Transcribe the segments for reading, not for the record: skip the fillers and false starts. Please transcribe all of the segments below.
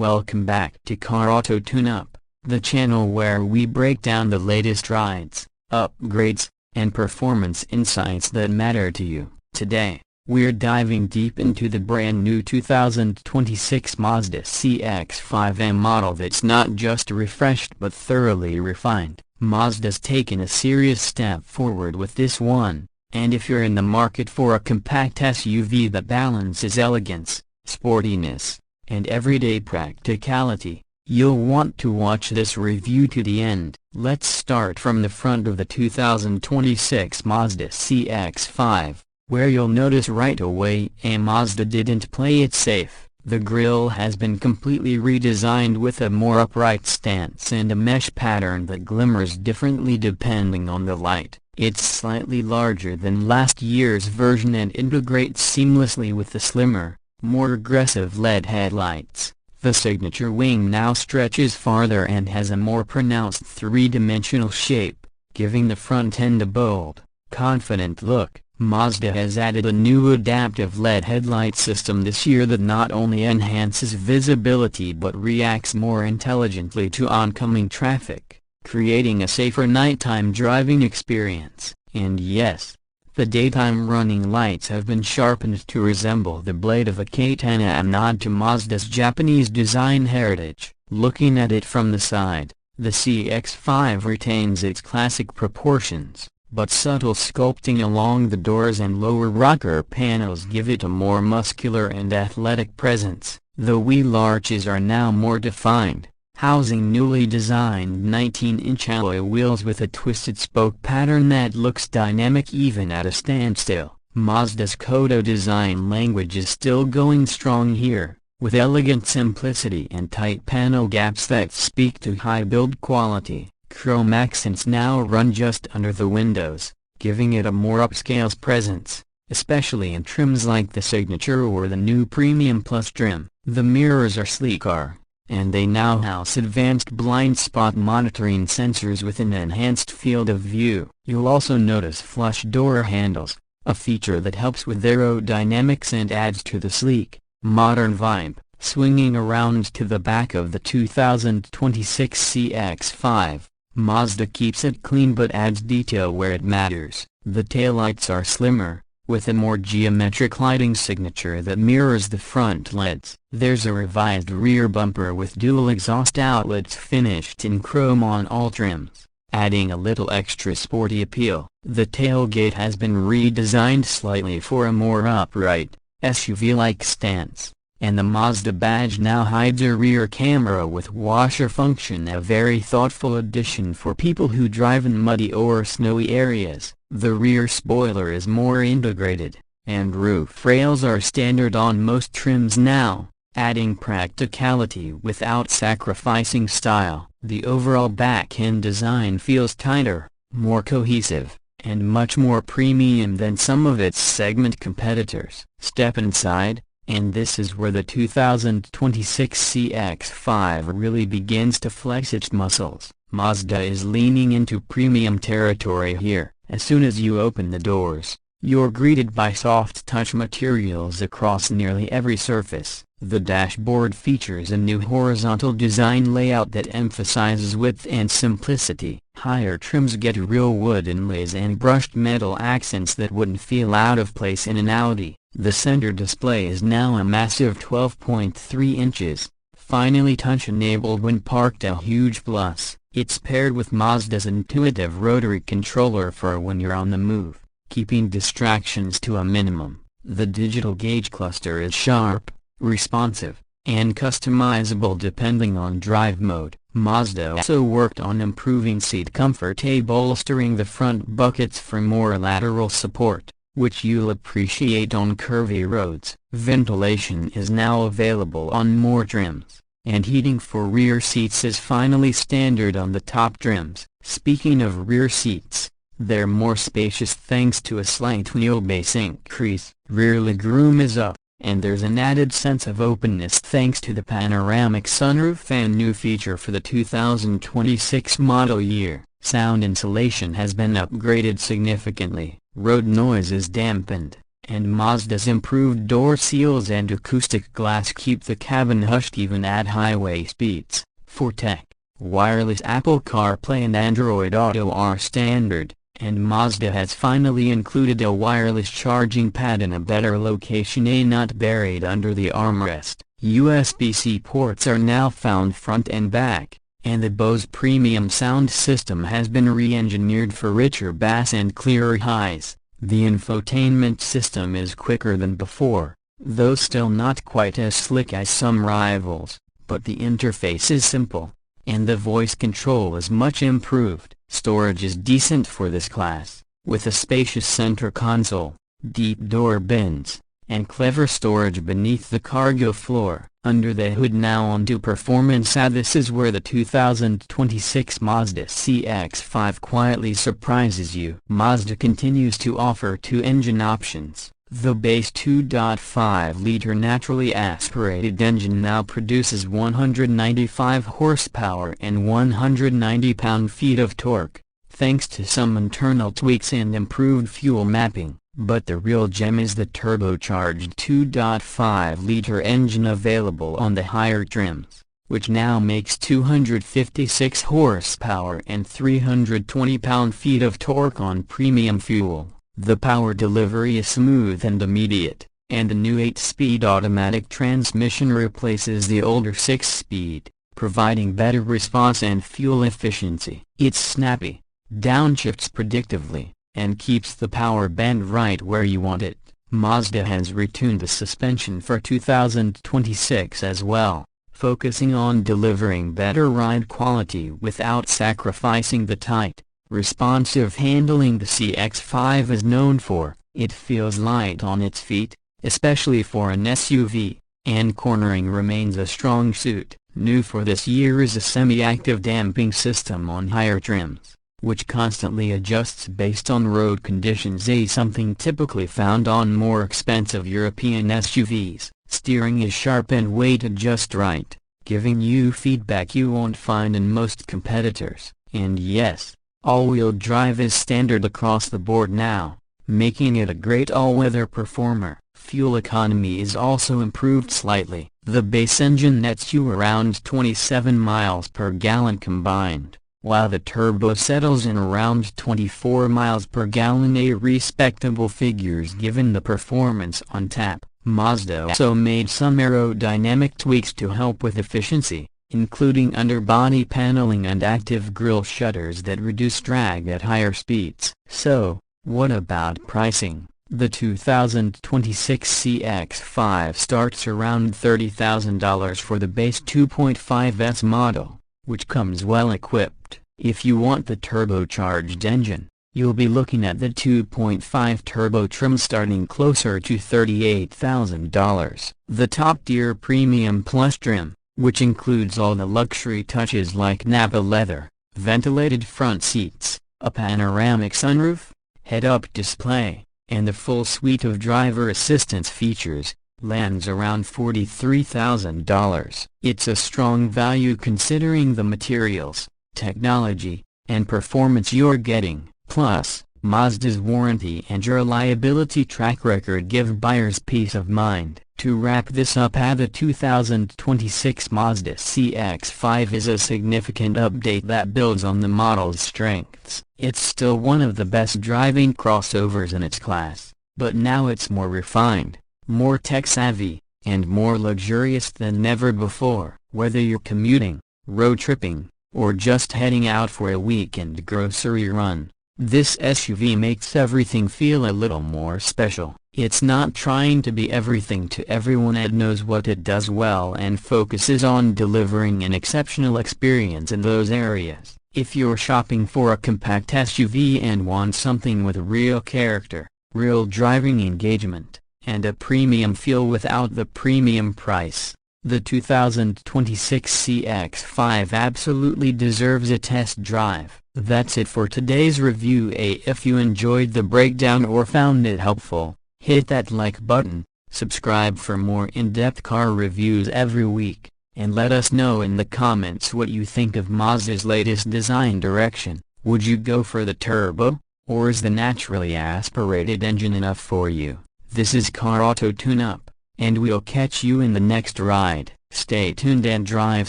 Welcome back to Car Auto Tune-Up, the channel where we break down the latest rides, upgrades, and performance insights that matter to you. Today, we're diving deep into the brand new 2026 Mazda CX-5 model that's not just refreshed but thoroughly refined. Mazda's taken a serious step forward with this one, and if you're in the market for a compact SUV that balances elegance, sportiness, and everyday practicality, you'll want to watch this review to the end. Let's start from the front of the 2026 Mazda CX-5, where you'll notice right away Mazda didn't play it safe. The grille has been completely redesigned with a more upright stance and a mesh pattern that glimmers differently depending on the light. It's slightly larger than last year's version and integrates seamlessly with the slimmer, more aggressive LED headlights. The signature wing now stretches farther and has a more pronounced three-dimensional shape, giving the front end a bold, confident look. Mazda has added a new adaptive LED headlight system this year that not only enhances visibility but reacts more intelligently to oncoming traffic, creating a safer nighttime driving experience. And yes, the daytime running lights have been sharpened to resemble the blade of a katana, a nod to Mazda's Japanese design heritage. Looking at it from the side, the CX-5 retains its classic proportions, but subtle sculpting along the doors and lower rocker panels give it a more muscular and athletic presence. The wheel arches are now more defined, housing newly designed 19-inch alloy wheels with a twisted spoke pattern that looks dynamic even at a standstill. Mazda's Kodo design language is still going strong here, with elegant simplicity and tight panel gaps that speak to high build quality. Chrome accents now run just under the windows, giving it a more upscale presence, especially in trims like the Signature or the new Premium Plus trim. The mirrors are sleeker, and they now house advanced blind spot monitoring sensors with an enhanced field of view. You'll also notice flush door handles, a feature that helps with aerodynamics and adds to the sleek, modern vibe. Swinging around to the back of the 2026 CX-5, Mazda keeps it clean but adds detail where it matters. The taillights are slimmer, with a more geometric lighting signature that mirrors the front LEDs. There's a revised rear bumper with dual exhaust outlets finished in chrome on all trims, adding a little extra sporty appeal. The tailgate has been redesigned slightly for a more upright, SUV-like stance, and the Mazda badge now hides a rear camera with washer function, a very thoughtful addition for people who drive in muddy or snowy areas. The rear spoiler is more integrated, and roof rails are standard on most trims now, adding practicality without sacrificing style. The overall back-end design feels tighter, more cohesive, and much more premium than some of its segment competitors. Step inside, and this is where the 2026 CX-5 really begins to flex its muscles. Mazda is leaning into premium territory here. As soon as you open the doors, you're greeted by soft-touch materials across nearly every surface. The dashboard features a new horizontal design layout that emphasizes width and simplicity. Higher trims get real wood inlays and brushed metal accents that wouldn't feel out of place in an Audi. The center display is now a massive 12.3 inches, finally touch-enabled when parked, a huge plus. It's paired with Mazda's intuitive rotary controller for when you're on the move, keeping distractions to a minimum. The digital gauge cluster is sharp, responsive, and customizable depending on drive mode. Mazda also worked on improving seat comfort, bolstering the front buckets for more lateral support, which you'll appreciate on curvy roads. Ventilation is now available on more trims, and heating for rear seats is finally standard on the top trims. Speaking of rear seats, they're more spacious thanks to a slight wheelbase increase. Rear legroom is up, and there's an added sense of openness thanks to the panoramic sunroof and new feature for the 2026 model year. Sound insulation has been upgraded significantly, road noise is dampened, and Mazda's improved door seals and acoustic glass keep the cabin hushed even at highway speeds. For tech, wireless Apple CarPlay and Android Auto are standard, and Mazda has finally included a wireless charging pad in a better location, not buried under the armrest. USB-C ports are now found front and back, and the Bose premium sound system has been re-engineered for richer bass and clearer highs. The infotainment system is quicker than before, though still not quite as slick as some rivals, but the interface is simple, and the voice control is much improved. Storage is decent for this class, with a spacious center console, deep door bins, and clever storage beneath the cargo floor. Under the hood now onto performance. This is where the 2026 Mazda CX-5 quietly surprises you. Mazda continues to offer two engine options. The base 2.5-liter naturally aspirated engine now produces 195 horsepower and 190 pound-feet of torque, thanks to some internal tweaks and improved fuel mapping. But the real gem is the turbocharged 2.5-liter engine available on the higher trims, which now makes 256 horsepower and 320 pound-feet of torque on premium fuel. The power delivery is smooth and immediate, and the new 8-speed automatic transmission replaces the older 6-speed, providing better response and fuel efficiency. It's snappy, downshifts predictively, and keeps the power band right where you want it. Mazda has retuned the suspension for 2026 as well, focusing on delivering better ride quality without sacrificing the tight, responsive handling the CX-5 is known for. It feels light on its feet, especially for an SUV, and cornering remains a strong suit. New for this year is a semi-active damping system on higher trims, which constantly adjusts based on road conditions, something typically found on more expensive European SUVs. Steering is sharp and weighted just right, giving you feedback you won't find in most competitors. And yes, all-wheel drive is standard across the board now, making it a great all-weather performer. Fuel economy is also improved slightly. The base engine nets you around 27 miles per gallon combined, while the turbo settles in around 24 miles per gallon, respectable figures given the performance on tap. Mazda also made some aerodynamic tweaks to help with efficiency, including underbody paneling and active grille shutters that reduce drag at higher speeds. So, what about pricing? The 2026 CX-5 starts around $30,000 for the base 2.5S model, which comes well equipped. If you want the turbocharged engine, you'll be looking at the 2.5 turbo trim starting closer to $38,000. The top-tier Premium Plus trim, which includes all the luxury touches like Napa leather, ventilated front seats, a panoramic sunroof, head-up display, and the full suite of driver assistance features, lands around $43,000. It's a strong value considering the materials, technology, and performance you're getting. Plus, Mazda's warranty and reliability track record give buyers peace of mind. To wrap this up, the 2026 Mazda CX-5 is a significant update that builds on the model's strengths. It's still one of the best driving crossovers in its class, but now it's more refined, more tech-savvy, and more luxurious than ever before. Whether you're commuting, road tripping, or just heading out for a weekend grocery run, this SUV makes everything feel a little more special. It's not trying to be everything to everyone. It knows what it does well and focuses on delivering an exceptional experience in those areas. If you're shopping for a compact SUV and want something with real character, real driving engagement, and a premium feel without the premium price, the 2026 CX-5 absolutely deserves a test drive. That's it for today's review. If you enjoyed the breakdown or found it helpful, hit that like button, subscribe for more in-depth car reviews every week, and let us know in the comments what you think of Mazda's latest design direction. Would you go for the turbo, or is the naturally aspirated engine enough for you? This is Car Auto Tune Up, and we'll catch you in the next ride. Stay tuned and drive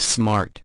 smart.